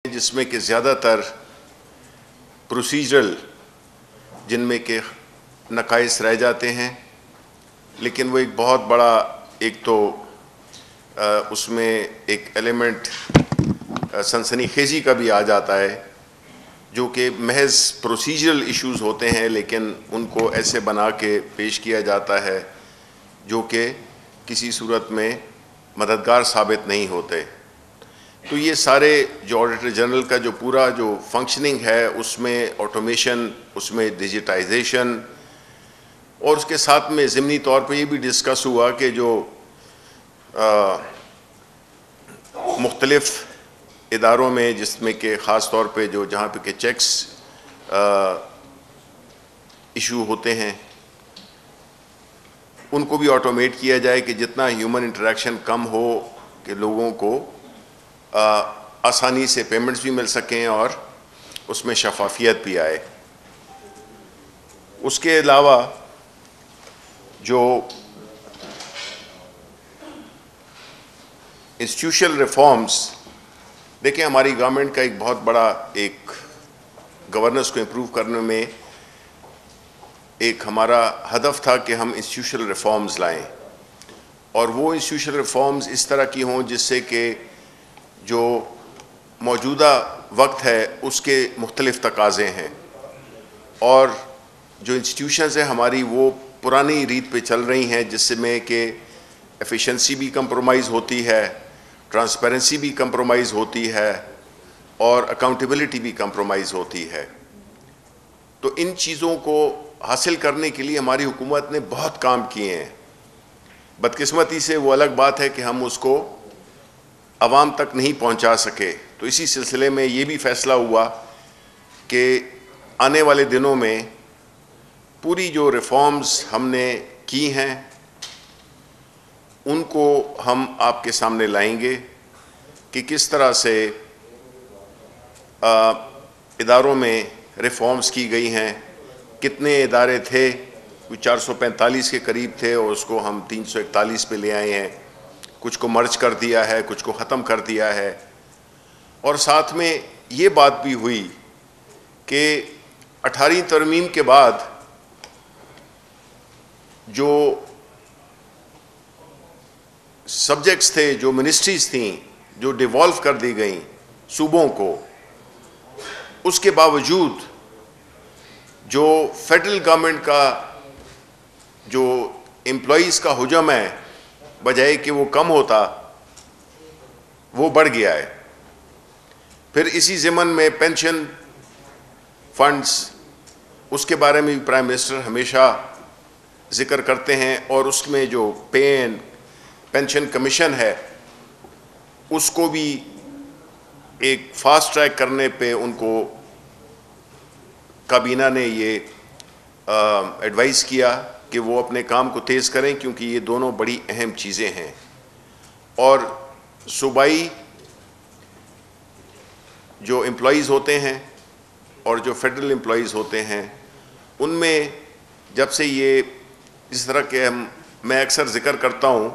जिसमें कि ज़्यादातर प्रोसीजरल जिनमें के नकाइस रह जाते हैं, लेकिन वो एक बहुत बड़ा एक तो उसमें एक एलिमेंट सनसनीखेज़ी का भी आ जाता है, जो कि महज प्रोसीजरल इश्यूज़ होते हैं, लेकिन उनको ऐसे बना के पेश किया जाता है जो कि किसी सूरत में मददगार साबित नहीं होते। तो ये सारे जो ऑडिटर जनरल का जो पूरा जो फंक्शनिंग है, उसमें ऑटोमेशन, उसमें डिजिटाइजेशन, और उसके साथ में ज़िमनी तौर पे ये भी डिस्कस हुआ कि जो मुख्तलिफ़ इदारों में, जिसमें कि ख़ास तौर पे जो जहाँ पे के चेक्स इशू होते हैं, उनको भी ऑटोमेट किया जाए कि जितना ह्यूमन इंटरेक्शन कम हो, कि लोगों को आसानी से पेमेंट्स भी मिल सकें और उसमें शफाफियत भी आए। उसके अलावा जो इंस्टीट्यूशनल रिफॉर्म्स, देखिए हमारी गवर्नमेंट का एक बहुत बड़ा एक गवर्नेंस को इम्प्रूव करने में एक हमारा हदफ था कि हम इंस्टीट्यूशनल रिफॉर्म्स लाएं, और वो इंस्टीट्यूशनल रिफॉर्म्स इस तरह की हों जिससे कि जो मौजूदा वक्त है उसके मुख्तलिफ तकाज़े हैं, और जो इंस्टीट्यूशंस हैं हमारी वो पुरानी रीत पे चल रही हैं, जिसमें कि एफिशिएंसी भी कंप्रोमाइज़ होती है, ट्रांसपेरेंसी भी कंप्रोमाइज़ होती है, और अकाउंटेबिलिटी भी कंप्रोमाइज़ होती है। तो इन चीज़ों को हासिल करने के लिए हमारी हुकूमत ने बहुत काम किए हैं। बदकिस्मती से वो अलग बात है कि हम उसको आवाम तक नहीं पहुंचा सके। तो इसी सिलसिले में ये भी फ़ैसला हुआ कि आने वाले दिनों में पूरी जो रिफॉर्म्स हमने की हैं उनको हम आपके सामने लाएंगे कि किस तरह से इदारों में रिफॉर्म्स की गई हैं। कितने इदारे थे, कोई 445 के करीब थे, और उसको हम 341 पे ले आए हैं। कुछ को मर्ज कर दिया है, कुछ को ख़त्म कर दिया है। और साथ में ये बात भी हुई कि 18वीं तरमीम के बाद जो सब्जेक्ट्स थे, जो मिनिस्ट्रीज़ थीं, जो डिवॉल्व कर दी गई सूबों को, उसके बावजूद जो फेडरल गवर्नमेंट का जो एम्प्लॉइज़ का हुजम है, बजाय कि वो कम होता, वो बढ़ गया है। फिर इसी ज़िमन में पेंशन फंड्स, उसके बारे में भी प्राइम मिनिस्टर हमेशा ज़िक्र करते हैं, और उसमें जो पे एंड पेंशन कमीशन है उसको भी एक फास्ट ट्रैक करने पे उनको काबीना ने ये एडवाइस किया कि वो अपने काम को तेज़ करें, क्योंकि ये दोनों बड़ी अहम चीज़ें हैं। और सूबाई जो एम्प्लॉइज़ होते हैं और जो फेडरल एम्प्लॉइज़ होते हैं, उनमें जब से ये इस तरह के मैं अक्सर ज़िक्र करता हूँ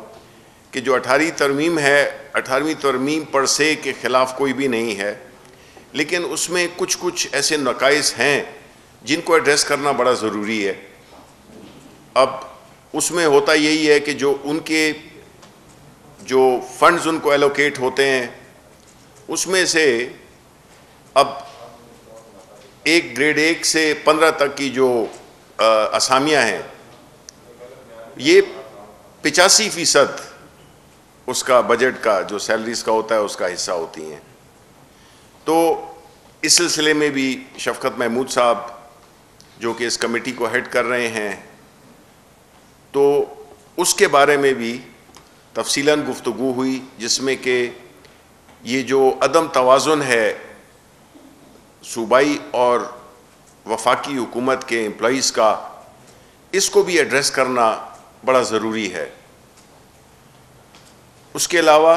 कि जो 18वीं तरमीम है, 18वीं तरमीम पर से के ख़िलाफ़ कोई भी नहीं है, लेकिन उसमें कुछ कुछ ऐसे नकाइस हैं जिनको एड्रेस करना बड़ा ज़रूरी है। अब उसमें होता यही है कि जो उनके जो फंड्स उनको एलोकेट होते हैं, उसमें से अब एक ग्रेड 1 से 15 तक की जो असामियाँ हैं, ये 85% उसका बजट का जो सैलरीज का होता है उसका हिस्सा होती हैं। तो इस सिलसिले में भी शफकत महमूद साहब जो कि इस कमेटी को हेड कर रहे हैं, तो उसके बारे में भी तफसीलन गुफ्तगू हुई, जिसमें कि ये जो अदम तवाज़ुन है सूबाई और वफाकी हुकूमत के एम्प्लॉइज़ का, इसको भी एड्रेस करना बड़ा ज़रूरी है। उसके अलावा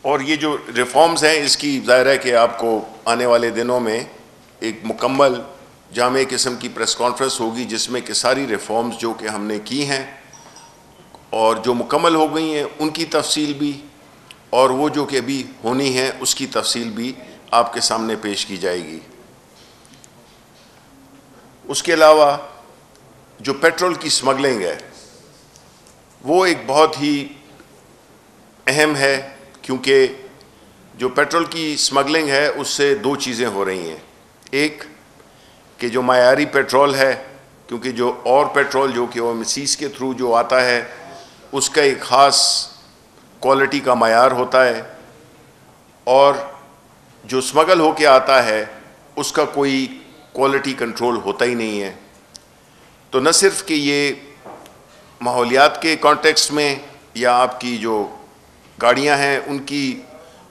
और ये जो रिफॉर्म्स हैं, इसकी ज़ाहिर है कि आपको आने वाले दिनों में एक मुकम्मल जामे किस्म की प्रेस कॉन्फ्रेंस होगी, जिसमें कि सारी रिफॉर्म्स जो कि हमने की हैं और जो मुकम्मल हो गई हैं उनकी तफसील भी, और वो जो कि अभी होनी है उसकी तफसील भी आपके सामने पेश की जाएगी। उसके अलावा जो पेट्रोल की स्मगलिंग है वो एक बहुत ही अहम है, क्योंकि जो पेट्रोल की स्मगलिंग है उससे दो चीज़ें हो रही हैं। एक कि जो मायारी पेट्रोल है, क्योंकि जो और पेट्रोल जो कि OMCs के थ्रू जो आता है उसका एक ख़ास क्वालिटी का मायार होता है, और जो स्मगल होके आता है उसका कोई क्वालिटी कंट्रोल होता ही नहीं है। तो न सिर्फ कि ये माहौलियात के कॉन्टेक्स्ट में या आपकी जो गाड़ियां हैं उनकी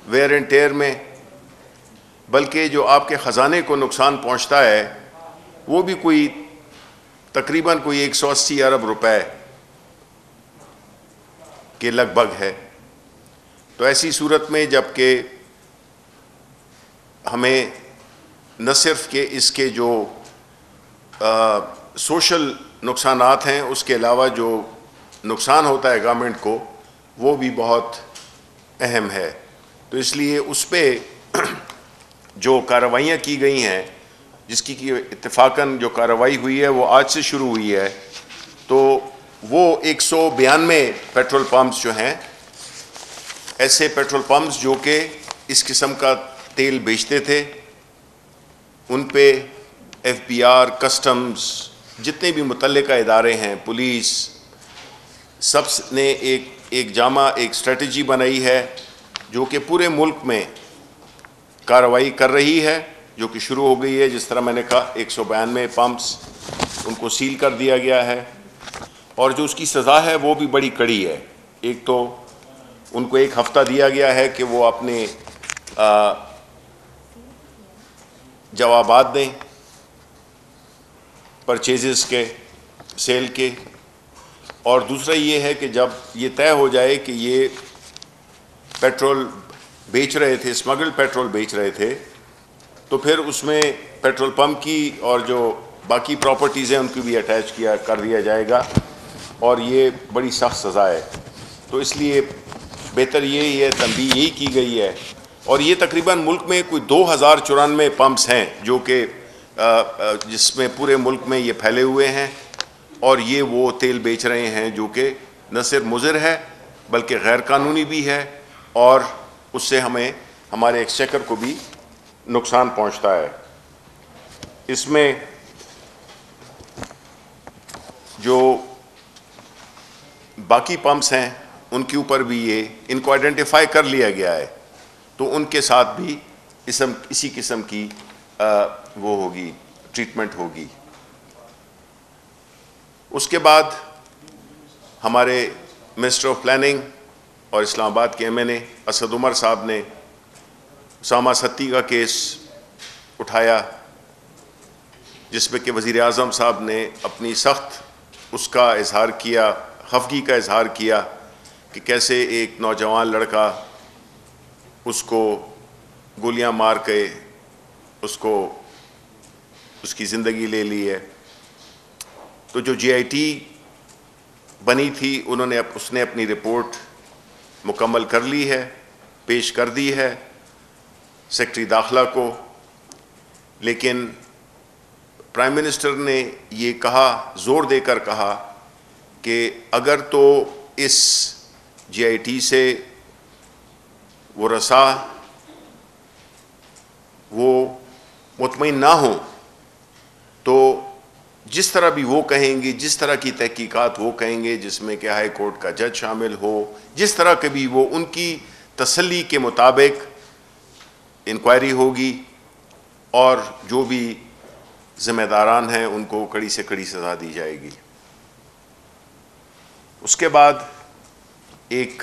वेयर एंड टेयर में, बल्कि जो आपके ख़जाने को नुकसान पहुंचता है वो भी कोई तकरीबन कोई 180 अरब रुपए के लगभग है। तो ऐसी सूरत में जबकि हमें न सिर्फ के इसके जो सोशल नुकसानात हैं उसके अलावा जो नुकसान होता है गवर्नमेंट को वो भी बहुत अहम है। तो इसलिए उस पर जो कार्रवाइयाँ की गई हैं, जिसकी कि इत्तेफाकन जो कार्रवाई हुई है वो आज से शुरू हुई है, तो वो 192 पेट्रोल पंप्स जो हैं, ऐसे पेट्रोल पंप्स जो कि इस किस्म का तेल बेचते थे, उन पे FBR, कस्टम्स, जितने भी मुतल्लिका इदारे हैं, पुलिस, सब ने एक जामा एक स्ट्रेटजी बनाई है जो कि पूरे मुल्क में कार्रवाई कर रही है, जो कि शुरू हो गई है। जिस तरह मैंने कहा 192 पंप्स उनको सील कर दिया गया है, और जो उसकी सज़ा है वो भी बड़ी कड़ी है। एक तो उनको 1 हफ़्ता दिया गया है कि वो अपने जवाबात दें परचेजेस के, सेल के, और दूसरा ये है कि जब ये तय हो जाए कि ये पेट्रोल बेच रहे थे, स्मगल्ड पेट्रोल बेच रहे थे, तो फिर उसमें पेट्रोल पंप की और जो बाकी प्रॉपर्टीज़ हैं उनको भी अटैच कर दिया जाएगा, और ये बड़ी सख्त सज़ा है। तो इसलिए बेहतर यही है, तंबीह यही की गई है। और ये तकरीबन मुल्क में कोई 2094 पंप्स हैं जो कि जिसमें पूरे मुल्क में ये फैले हुए हैं, और ये वो तेल बेच रहे हैं जो कि न सिर्फ मुज़िर है बल्कि गैर कानूनी भी है, और उससे हमें हमारे एक्सचेकर को भी नुकसान पहुंचता है। इसमें जो बाकी पंप्स हैं उनके ऊपर भी इनको आइडेंटिफाई कर लिया गया है, तो उनके साथ भी इसी किस्म की वो होगी, ट्रीटमेंट होगी। उसके बाद हमारे मिनिस्टर ऑफ प्लानिंग और इस्लामाबाद के MNA असद उमर साहब ने उसामा सत्ती का केस उठाया, जिसमें कि वज़ीर आज़म साहब ने अपनी सख्त उसका इजहार किया, खफगी का इजहार किया कि कैसे एक नौजवान लड़का उसको गोलियां मार के उसको उसकी ज़िंदगी ले ली है। तो जो GIT बनी थी उसने अपनी रिपोर्ट मुकम्मल कर ली है, पेश कर दी है सेक्रेटरी दाखिला को, लेकिन प्राइम मिनिस्टर ने ये कहा, ज़ोर देकर कहा कि अगर तो इस GIT से वो रसा वो मुतमईन ना हो, तो जिस तरह भी वो कहेंगे, जिस तरह की तहकीकात वो कहेंगे, जिसमें कि हाई कोर्ट का जज शामिल हो, जिस तरह के भी वो, उनकी तसल्ली के मुताबिक इंक्वायरी होगी, और जो भी ज़िम्मेदारान हैं उनको कड़ी से कड़ी सज़ा दी जाएगी। उसके बाद एक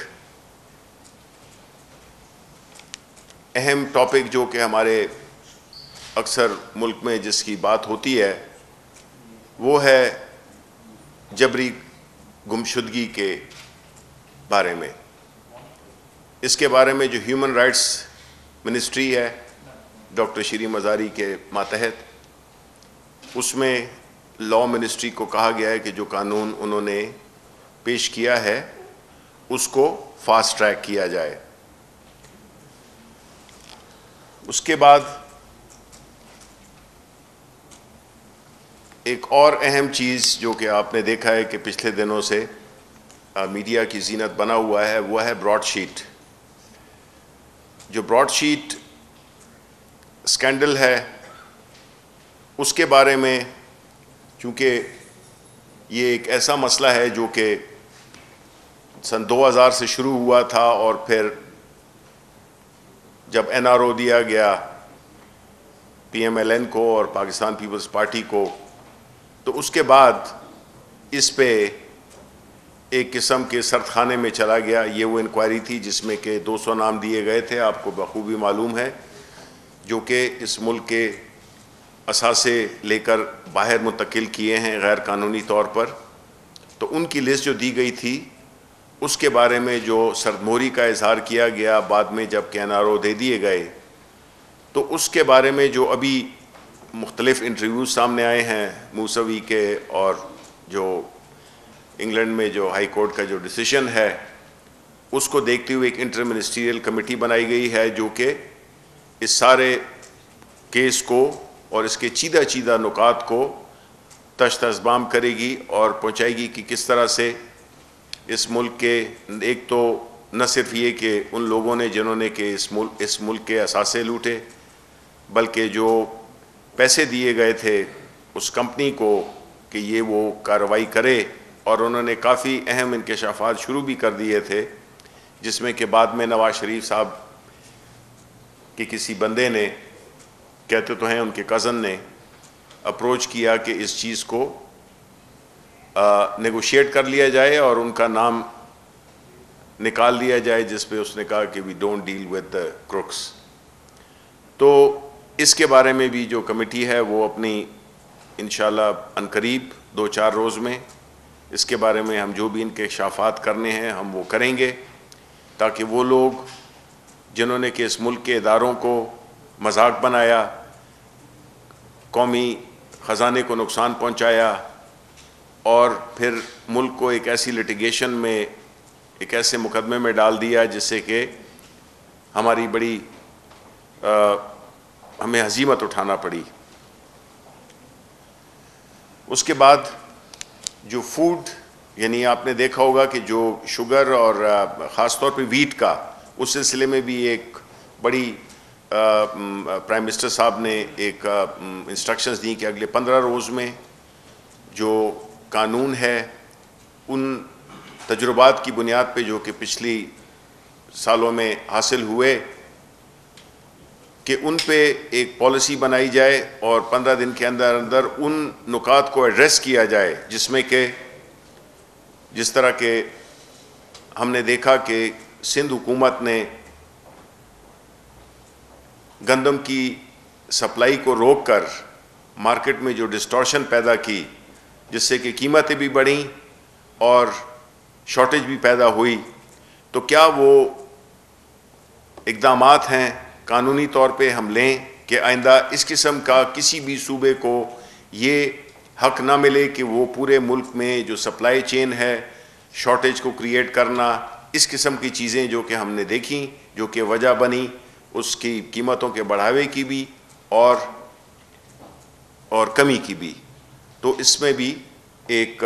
अहम टॉपिक जो कि हमारे अक्सर मुल्क में जिसकी बात होती है वो है जबरी गुमशुदगी के बारे में। इसके बारे में जो ह्यूमन राइट्स मिनिस्ट्री है डॉक्टर शीरी मज़ारी के मातहत, उसमें लॉ मिनिस्ट्री को कहा गया है कि जो कानून उन्होंने पेश किया है उसको फास्ट ट्रैक किया जाए। उसके बाद एक और अहम चीज़ जो कि आपने देखा है कि पिछले दिनों से मीडिया की जीनत बना हुआ है, वो है ब्रॉडशीट। जो ब्रॉडशीट स्कैंडल है उसके बारे में, चूँकि ये एक ऐसा मसला है जो कि सन 2000 से शुरू हुआ था और फिर जब NRO दिया गया PMLN को और पाकिस्तान पीपल्स पार्टी को, तो उसके बाद इस पे एक किस्म के सरखाने में चला गया। ये वो इंक्वायरी थी जिसमें के 200 नाम दिए गए थे, आपको बखूबी मालूम है, जो कि इस मुल्क के असासे लेकर बाहर मुंतकिल किए हैं गैर कानूनी तौर पर। तो उनकी लिस्ट जो दी गई थी उसके बारे में जो सरदमोरी का इजहार किया गया बाद में जब के NRO दे दिए गए, तो उसके बारे में जो अभी मुख्तलिफ इंटरव्यूज़ सामने आए हैं मूसवी के, और जो इंग्लैंड में जो हाई कोर्ट का जो डिसीजन है उसको देखते हुए एक इंटर मिनिस्ट्रियल कमेटी बनाई गई है जो कि इस सारे केस को और इसके चीदा चीदा नुकात को तश्त-ए-ज़बाम करेगी और पहुँचाएगी कि किस तरह से इस मुल्क के, एक तो न सिर्फ ये कि उन लोगों ने जिन्होंने कि इस मुल्क के असासे लूटे, बल्कि जो पैसे दिए गए थे उस कंपनी को कि ये वो कार्रवाई करे, और उन्होंने काफ़ी अहम इंकशाफात शुरू भी कर दिए थे, जिसमें कि बाद में नवाज शरीफ साहब के किसी बंदे ने, कहते तो हैं उनके कज़न ने, अप्रोच किया कि इस चीज़ को नेगोशिएट कर लिया जाए और उनका नाम निकाल लिया जाए, जिस पे उसने कहा कि we don't deal with the crooks. तो इसके बारे में भी जो कमेटी है वो अपनी इंशाल्लाह अनकरीब 2-4 रोज़ में इसके बारे में हम जो भी इंकशाफात करने हैं हम वो करेंगे, ताकि वो लोग जिन्होंने कि इस मुल्क के इदारों को मजाक बनाया, कौमी ख़जाने को नुकसान पहुँचाया और फिर मुल्क को एक ऐसी लिटिगेशन में, एक ऐसे मुकदमे में डाल दिया जिससे कि हमारी बड़ी हमें हजीमत उठाना पड़ी। उसके बाद जो फूड, यानी आपने देखा होगा कि जो शुगर और ख़ास तौर पे वीट का, उस सिलसिले में भी एक बड़ी प्राइम मिनिस्टर साहब ने एक इंस्ट्रक्शंस दी कि अगले 15 रोज़ में जो कानून है उन तजुर्बात की बुनियाद पे जो कि पिछली सालों में हासिल हुए, कि उन पे एक पॉलिसी बनाई जाए और 15 दिन के अंदर अंदर उन नुकात को एड्रेस किया जाए, जिसमें कि जिस तरह के हमने देखा कि सिंध हुकूमत ने गंदम की सप्लाई को रोककर मार्केट में जो डिस्टॉर्शन पैदा की, जिससे कि कीमतें भी बढ़ीं और शॉर्टेज भी पैदा हुई। तो क्या वो इक़दामात हैं कानूनी तौर पे हम लें कि आइंदा इस किस्म का किसी भी सूबे को ये हक ना मिले कि वो पूरे मुल्क में जो सप्लाई चेन है शॉर्टेज को क्रिएट करना, इस किस्म की चीज़ें जो कि हमने देखी, जो कि वजह बनी उसकी कीमतों के बढ़ावे की भी और कमी की भी। तो इसमें भी एक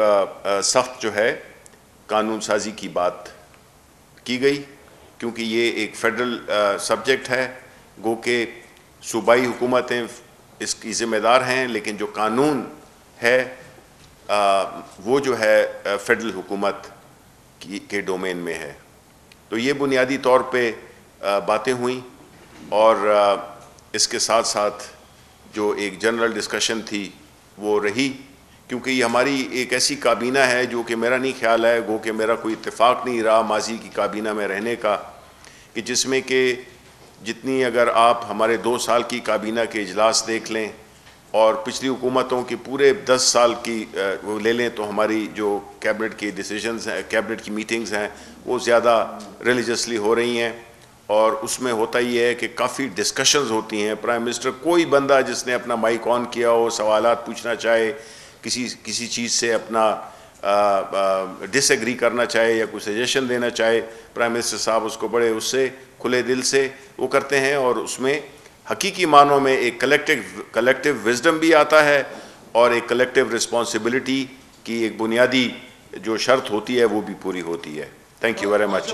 सख्त जो है कानून साजी की बात की गई, क्योंकि ये एक फेडरल सब्जेक्ट है, गो के सूबाई हुकूमतें इसकी ज़िम्मेदार हैं, लेकिन जो कानून है वो जो है फेडरल हुकूमत के डोमेन में है। तो ये बुनियादी तौर पे बातें हुई, और इसके साथ साथ जो एक जनरल डिस्कशन थी वो रही, क्योंकि ये हमारी एक ऐसी काबीना है जो कि मेरा नहीं ख्याल है, गो कि मेरा कोई इत्तेफाक नहीं रहा माजी की काबीना में रहने का, कि जिसमें कि जितनी, अगर आप हमारे 2 साल की काबीना के इजलास देख लें और पिछली हुकूमतों के पूरे 10 साल की वो ले लें, तो हमारी जो कैबिनेट की डिसीजंस हैं, कैबिनेट की मीटिंग्स हैं, वो ज़्यादा रिलीजियसली हो रही हैं, और उसमें होता ही है कि काफ़ी डिस्कशंस होती हैं। प्राइम मिनिस्टर, कोई बंदा जिसने अपना माइक ऑन किया हो, सवालात पूछना चाहे, किसी चीज़ से अपना डिसएग्री करना चाहे या कोई सजेशन देना चाहे, प्राइम मिनिस्टर साहब उसको बड़े उससे खुले दिल से वो करते हैं, और उसमें हकीकी मानों में एक कलेक्टिव विजडम भी आता है और एक कलेक्टिव रिस्पॉन्सिबिलिटी की एक बुनियादी जो शर्त होती है वो भी पूरी होती है। Thank you very much.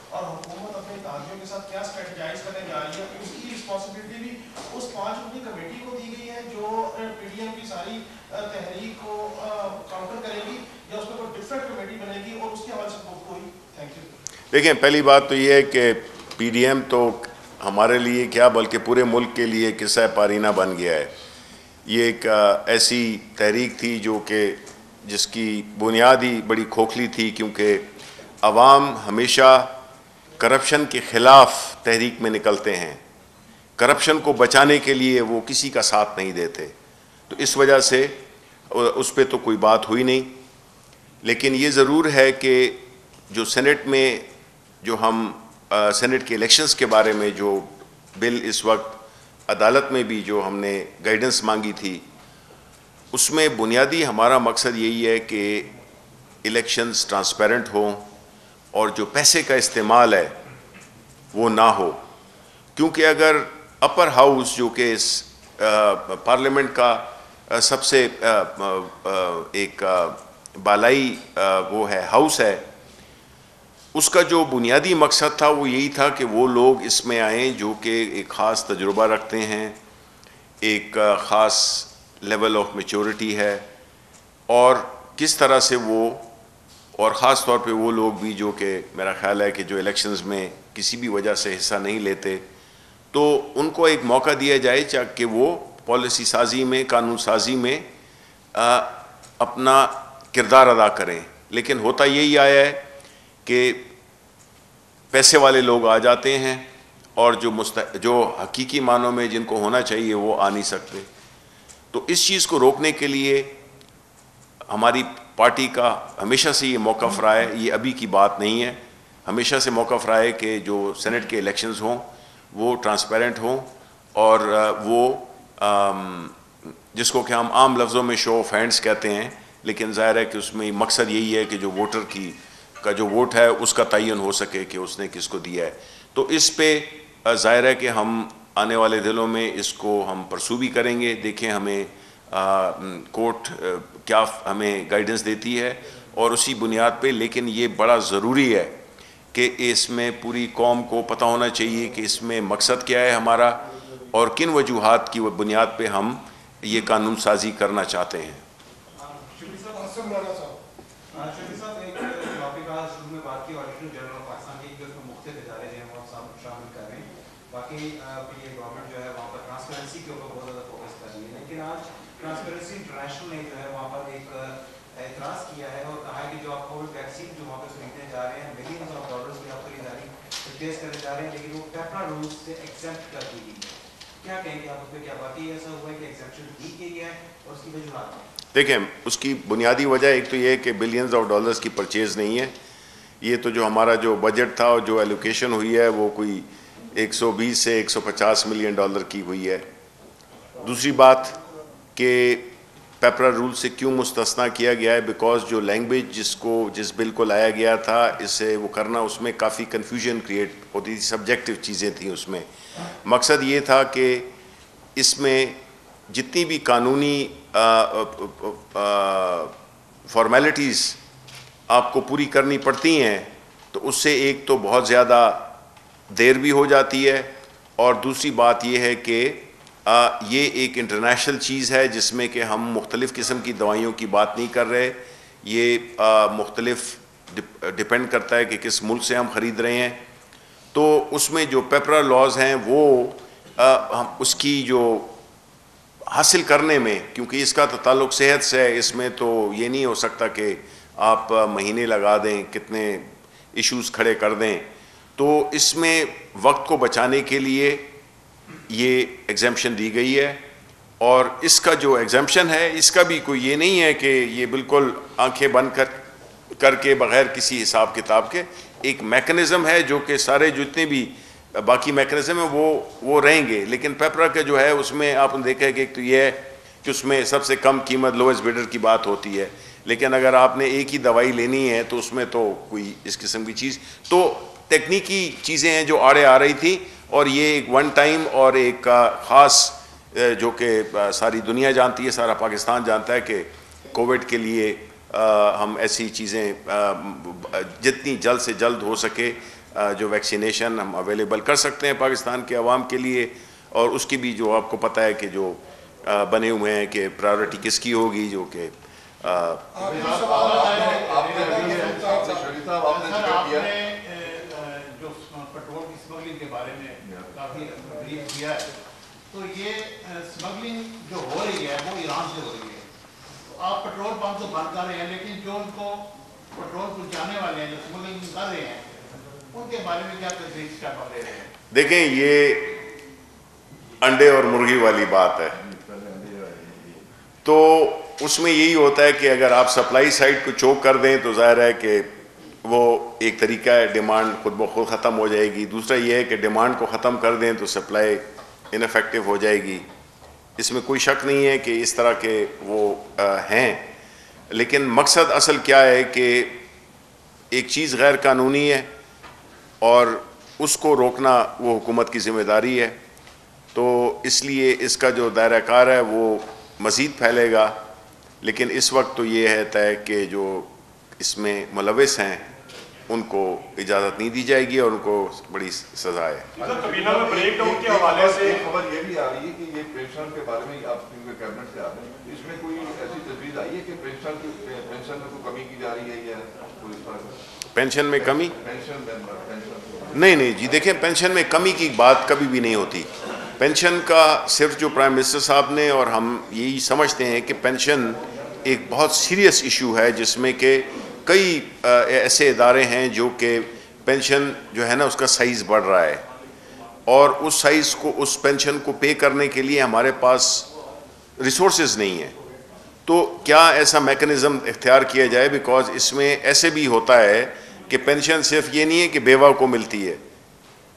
और हुकूमत अपने ताजियों के साथ क्या स्ट्रेटजाइज करने जा रही है, उसकी रिस्पॉन्सिबिलिटी भी उस 5 रुकनी कमेटी को दी गई है जो पीडीएम की सारी तहरीक को काउंटर करेगी, या उसमें कोई डिफरेंट कमेटी बनेगी और उसके हवाले से गुफ्तगू हुई? Thank you. देखिए, पहली बात तो ये है कि पीडीएम तो हमारे लिए क्या बल्कि पूरे मुल्क के लिए किस्सा पारीना बन गया है। ये एक ऐसी तहरीक थी जो कि जिसकी बुनियाद ही बड़ी खोखली थी, क्योंकि अवाम हमेशा करप्शन के ख़िलाफ़ तहरीक में निकलते हैं, करप्शन को बचाने के लिए वो किसी का साथ नहीं देते, तो इस वजह से उस पर तो कोई बात हुई नहीं। लेकिन ये ज़रूर है कि जो सेनेट में जो हम सेनेट के इलेक्शंस के बारे में जो बिल इस वक्त अदालत में भी जो हमने गाइडेंस मांगी थी, उसमें बुनियादी हमारा मकसद यही है कि इलेक्शंस ट्रांसपेरेंट हों और जो पैसे का इस्तेमाल है वो ना हो, क्योंकि अगर अपर हाउस जो कि इस पार्लियामेंट का सबसे एक बालाई वो है हाउस है, उसका जो बुनियादी मकसद था वो यही था कि वो लोग इसमें आएँ जो कि एक ख़ास तजुर्बा रखते हैं, एक ख़ास लेवल ऑफ मैच्योरिटी है, और किस तरह से वो, और ख़ास तौर पे वो लोग भी जो कि मेरा ख़्याल है कि जो इलेक्शंस में किसी भी वजह से हिस्सा नहीं लेते, तो उनको एक मौका दिया जाए कि वो पॉलिसी साजी में, कानून साजी में अपना किरदार अदा करें। लेकिन होता यही आया है कि पैसे वाले लोग आ जाते हैं और जो हकीकी मानों में जिनको होना चाहिए वो आ नहीं सकते। तो इस चीज़ को रोकने के लिए हमारी पार्टी का हमेशा से ये मौक़िफ़ रहा है, ये अभी की बात नहीं है, हमेशा से मौक़िफ़ रहा है कि जो सेनेट के इलेक्शंस हों वो ट्रांसपेरेंट हों, और वो जिसको कि हम आम लफ्ज़ों में शो ऑफ हैंड्स कहते हैं, लेकिन ज़ाहिर है कि उसमें मकसद यही है कि जो वोटर का जो वोट है उसका तयन हो सके कि उसने किसको दिया है। तो इस पे ज़ाहिर है कि हम आने वाले दिनों में इसको हम परसू भी करेंगे, देखें हमें कोर्ट क्या हमें गाइडेंस देती है और उसी बुनियाद पे। लेकिन ये बड़ा ज़रूरी है कि इसमें पूरी कौम को पता होना चाहिए कि इसमें मकसद क्या है हमारा और किन वजूहात की बुनियाद पे हम ये कानून साजी करना चाहते हैं। ट्रांसपेरेंसी इंटरनेशनल ने जो है वहाँ पर एक एतराज़ किया है और कहा है कि जो आप कोविड वैक्सीन जो वहाँ पर खरीदने जा रहे हैं, मिलियंस ऑफ डॉलर्स की आप खरीदारी परचेज करने जा रहे हैं, लेकिन वो पेपरा रूल्स से एग्जेम्प्ट कर दी गई है। क्या कहेंगे आप उस पर? क्या वाकई ऐसा हुआ है कि एग्जेम्पशन दी गई है और उसकी वजूहत? देखें, उसकी बुनियादी वजह एक तो ये है कि बिलियंस ऑफ डॉलर्स की परचेज़ नहीं है। ये तो जो हमारा जो बजट था और जो एलोकेशन हुई है वो कोई 120 से 150 मिलियन डॉलर की हुई है। दूसरी बात कि पेपरा रूल से क्यों मुस्तस्ना किया गया है, बिकॉज जो लैंग्वेज जिस बिल को लाया गया था इससे वो करना, उसमें काफ़ी कन्फ्यूजन क्रिएट होती थी, सब्जेक्टिव चीज़ें थी उसमें। मकसद ये था कि इसमें जितनी भी कानूनी फॉर्मेलिटीज़ आपको पूरी करनी पड़ती हैं, तो उससे एक तो बहुत ज़्यादा देर भी हो जाती है, और दूसरी बात ये है कि ये एक इंटरनेशनल चीज़ है जिसमें कि हम मुख्तलिफ़ किस्म की दवाइयों की बात नहीं कर रहे। ये मुख्तलिफ डिपेंड करता है कि किस मुल्क से हम ख़रीद रहे हैं। तो उसमें जो पेपरा लॉज हैं वो हम उसकी जो हासिल करने में, क्योंकि इसका तो ताल्लुक़ सेहत से है, इसमें तो ये नहीं हो सकता कि आप महीने लगा दें, कितने इश्यूज़ खड़े कर दें। तो इसमें वक्त को बचाने के लिए ये एग्जेम्पशन दी गई है, और इसका जो एग्जेम्पशन है इसका भी कोई ये नहीं है कि ये बिल्कुल आंखें बंद करके बग़ैर किसी हिसाब किताब के एक मैकेनिज़्म है जो कि सारे जितने भी बाकी मैकेनिज्म है वो रहेंगे, लेकिन पेपरा का जो है उसमें आपने देखा है कि एक तो ये है कि उसमें सबसे कम कीमत लोएस्ट बिडर की बात होती है, लेकिन अगर आपने एक ही दवाई लेनी है तो उसमें तो कोई इस किस्म की चीज़, तो तकनीकी चीज़ें हैं जो आड़े आ रही थी, और ये एक वन टाइम और एक ख़ास जो कि सारी दुनिया जानती है, सारा पाकिस्तान जानता है कि कोविड के लिए हम ऐसी चीज़ें जितनी जल्द से जल्द हो सके जो वैक्सीनेशन हम अवेलेबल कर सकते हैं पाकिस्तान के अवाम के लिए, और उसकी भी जो आपको पता है कि जो बने हुए हैं कि प्रायोरिटी किसकी होगी, जो कि जो पेट्रोल की स्मगलिंग के बारे में काफ़ी ब्रीफ किया है, तो ये स्मगलिंग जो हो रही है वो ईरान से हो रही है। तो आप पेट्रोल पंप तो बंद कर रहे हैं, लेकिन जो उनको पेट्रोल पहुंचाने वाले हैं, जो स्मगलिंग कर रहे हैं, उनके बारे में क्या तस्वीर स्टेप ले रहे हैं? देखें, ये अंडे और मुर्गी वाली बात है, तो उसमें यही होता है कि अगर आप सप्लाई साइड को चोक कर दें तो जाहिर है कि वो एक तरीका है, डिमांड खुद ब खुद ख़त्म हो जाएगी। दूसरा ये है कि डिमांड को ख़त्म कर दें तो सप्लाई इनफेक्टिव हो जाएगी। इसमें कोई शक नहीं है कि इस तरह के वो हैं, लेकिन मकसद असल क्या है कि एक चीज़ गैर कानूनी है और उसको रोकना वो हुकूमत की ज़िम्मेदारी है, तो इसलिए इसका जो दायरा कार है वो मज़ीद फैलेगा। लेकिन इस वक्त तो ये है तय कि जो इसमें मुलविस हैं उनको इजाज़त नहीं दी जाएगी और उनको बड़ी सज़ा है। कबीना में ब्रेकडाउन के हवाले से खबर ये भी आ रही है कि ये पेंशन के बारे में आप कैबिनेट से आते हैं, इसमें कोई ऐसी तजवीज़ आई है कि पेंशन में कोई कमी की जा रही है या कोई इस तरह? पेंशन में कमी? पेंशन नहीं जी, देखें, पेंशन में कमी की बात कभी भी नहीं होती। पेंशन का सिर्फ जो प्राइम मिनिस्टर साहब ने और हम यही समझते हैं कि पेंशन एक बहुत सीरियस इशू है, जिसमें कि कई ऐसे इदारे हैं जो कि पेंशन जो है ना उसका साइज़ बढ़ रहा है, और उस साइज़ को, उस पेंशन को पे करने के लिए हमारे पास रिसोर्सेज नहीं है। तो क्या ऐसा मैकेनिज़्म इख्तियार किया जाए, बिकॉज इसमें ऐसे भी होता है कि पेंशन सिर्फ ये नहीं है कि बेवा को मिलती है।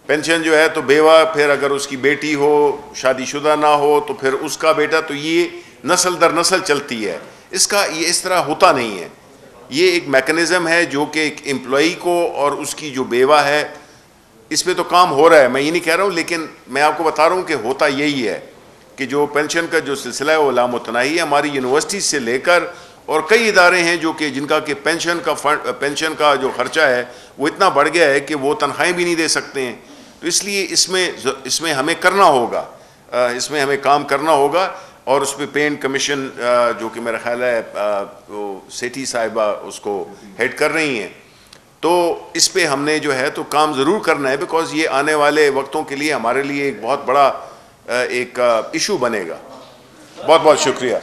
पेंशन जो है तो बेवा, फिर अगर उसकी बेटी हो, शादीशुदा ना हो, तो फिर उसका बेटा, तो ये नस्ल दर नस्ल चलती है। इसका ये इस तरह होता नहीं है। ये एक मैकेनिज़्म है जो कि एक एम्प्लॉई को और उसकी जो बेवा है, इस पे तो काम हो रहा है, मैं ये नहीं कह रहा हूँ, लेकिन मैं आपको बता रहा हूँ कि होता यही है कि जो पेंशन का जो सिलसिला है वो लामुतनाही है। हमारी यूनिवर्सिटी से लेकर और कई इदारे हैं जो कि जिनका कि पेंशन का जो ख़र्चा है वो इतना बढ़ गया है कि वो तनख्वाहें भी नहीं दे सकते हैं। तो इसलिए इसमें हमें करना होगा, इसमें हमें काम करना होगा, और उस पर पे एंड कमीशन जो कि मेरा ख्याल है वो सेठी साहिबा उसको हेड कर रही हैं, तो इस पे हमने जो है तो काम ज़रूर करना है, बिकॉज़ ये आने वाले वक्तों के लिए हमारे लिए एक बहुत बड़ा एक इशू बनेगा। बहुत बहुत शुक्रिया।